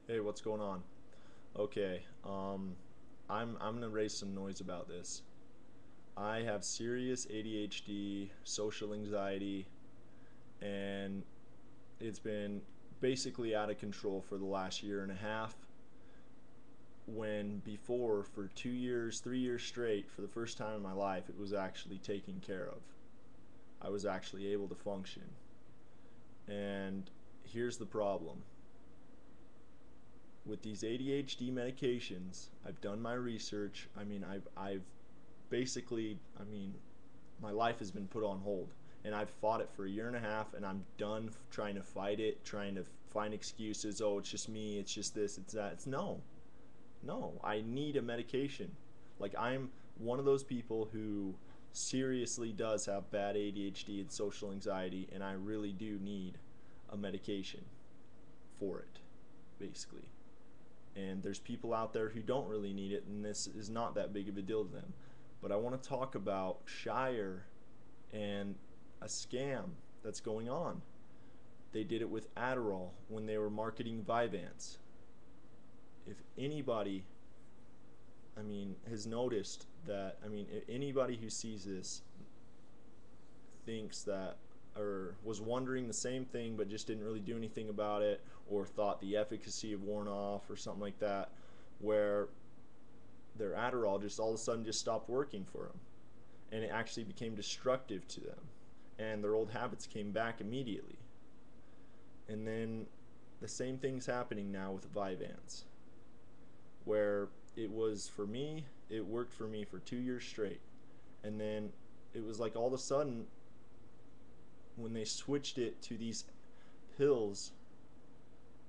Hey, what's going on? Okay, I'm gonna raise some noise about this. I have serious ADHD, social anxiety, and it's been basically out of control for the last year and a half. When before, for 2 years, 3 years straight, for the first time in my life, it was actually taken care of. I was actually able to function. And here's the problem with these ADHD medications. I've done my research. I've basically, my life has been put on hold. And I've fought it for a year and a half, and I'm done trying to fight it, trying to find excuses. Oh, it's just me, it's just this, it's that. It's no, no, I need a medication. Like, I'm one of those people who seriously does have bad ADHD and social anxiety, and I really do need a medication for it, basically. And there's people out there who don't really need it, and this is not that big of a deal to them. But I want to talk about Shire and a scam that's going on. They did it with Adderall when they were marketing Vyvanse. If anybody, has noticed that, anybody who sees this thinks that, or was wondering the same thing but just didn't really do anything about it, or thought the efficacy had worn off or something like that, where their Adderall just all of a sudden just stopped working for them, and it actually became destructive to them, and their old habits came back immediately. And then the same thing's happening now with Vyvanse, where it was for me, it worked for me for 2 years straight, and then it was like all of a sudden when they switched it to these pills,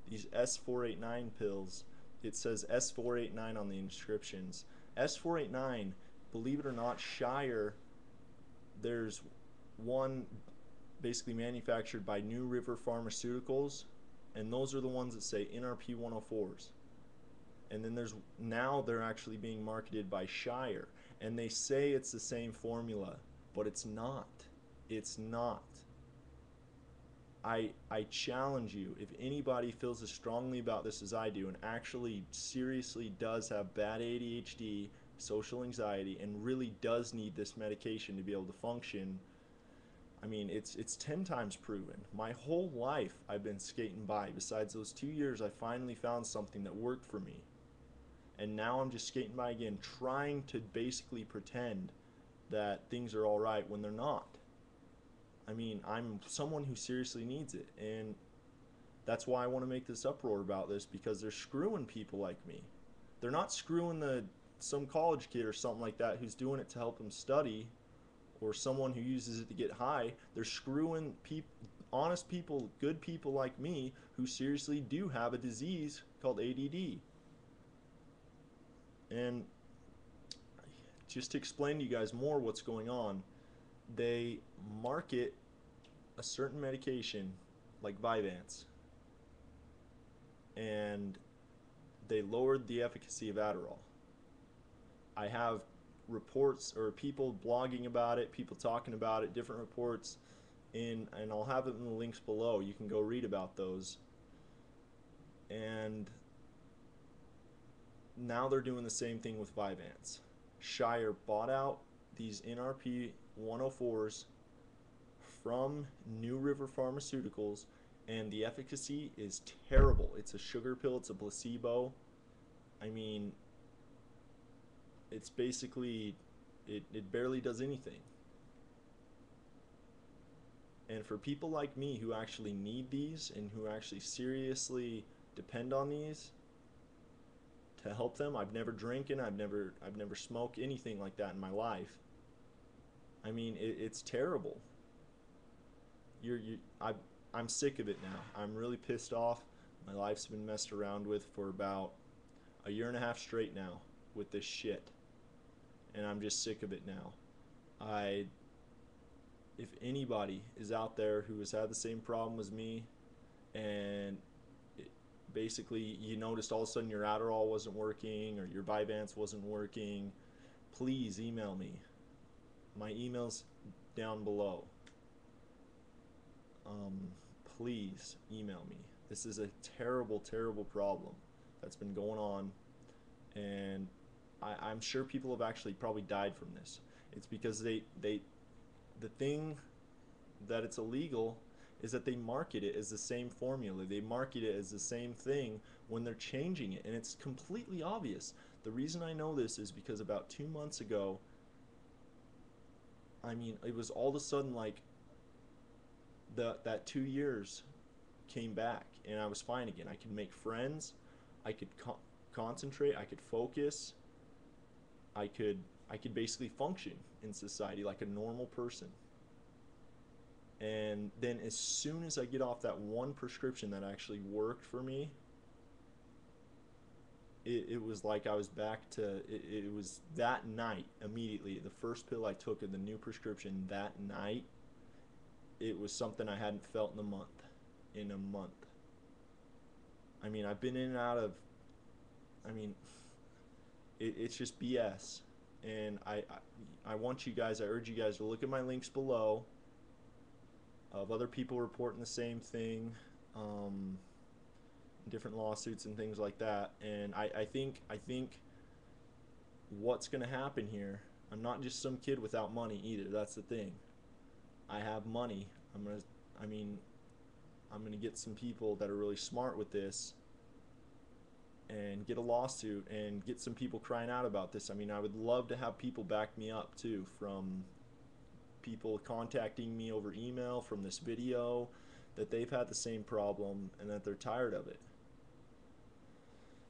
these S489 pills, it says S489 on the inscriptions. S489, believe it or not, Shire, there's one basically manufactured by New River Pharmaceuticals, and those are the ones that say NRP 104s. And then there's now they're actually being marketed by Shire, and they say it's the same formula, but it's not. It's not. I challenge you, if anybody feels as strongly about this as I do and actually seriously does have bad ADHD, social anxiety, and really does need this medication to be able to function, it's 10 times proven. My whole life I've been skating by. Besides those 2 years, I finally found something that worked for me. And now I'm just skating by again, trying to basically pretend that things are all right when they're not. I'm someone who seriously needs it, and that's why I want to make this uproar about this, because they're screwing people like me. They're not screwing the some college kid or something like that who's doing it to help him study, or someone who uses it to get high. They're screwing honest people, good people like me who seriously do have a disease called ADD. And just to explain to you guys more what's going on, they market a certain medication like Vyvanse, and they lowered the efficacy of Adderall. I have reports or people blogging about it, people talking about it, different reports and I'll have it in the links below. You can go read about those. And now they're doing the same thing with Vyvanse. Shire bought out these NRP 104s from New River Pharmaceuticals, and the efficacy is terrible. It's a sugar pill, it's a placebo. I mean, it's basically, it barely does anything. And for people like me who actually need these and who actually seriously depend on these to help them, I've never drinking, I've never smoked anything like that in my life. It's terrible. I'm sick of it now. I'm really pissed off. My life's been messed around with for about a year and a half straight now with this shit, and I'm just sick of it now. I If anybody is out there who has had the same problem as me, and it, basically you noticed all of a sudden your Adderall wasn't working or your Vyvanse wasn't working, please email me. My email's down below. Please email me. This is a terrible, terrible problem that's been going on, and I'm sure people have actually probably died from this. It's because the thing that it's illegal is that they market it as the same formula. They market it as the same thing when they're changing it, and it's completely obvious. The reason I know this is because about 2 months ago, I mean, it was all of a sudden like that 2 years came back, and I was fine again. I could make friends, I could concentrate, I could focus, I could I could basically function in society like a normal person. And then as soon as I get off that one prescription that actually worked for me, it was like I was back to it was that night immediately. The first pill I took of the new prescription that night, it was something I hadn't felt in a month. In a month. I mean, I've been in and out of. I mean, it's just BS. And I want you guys. I urge you guys to look at my links below of other people reporting the same thing, um, different lawsuits and things like that. And I think what's going to happen here. I'm not just some kid without money either. That's the thing. I have money. I'm gonna. I mean, I'm gonna get some people that are really smart with this and get a lawsuit and get some people crying out about this. I mean, I would love to have people back me up too, from people contacting me over email from this video that they've had the same problem and that they're tired of it.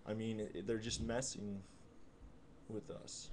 I mean, they're just messing with us.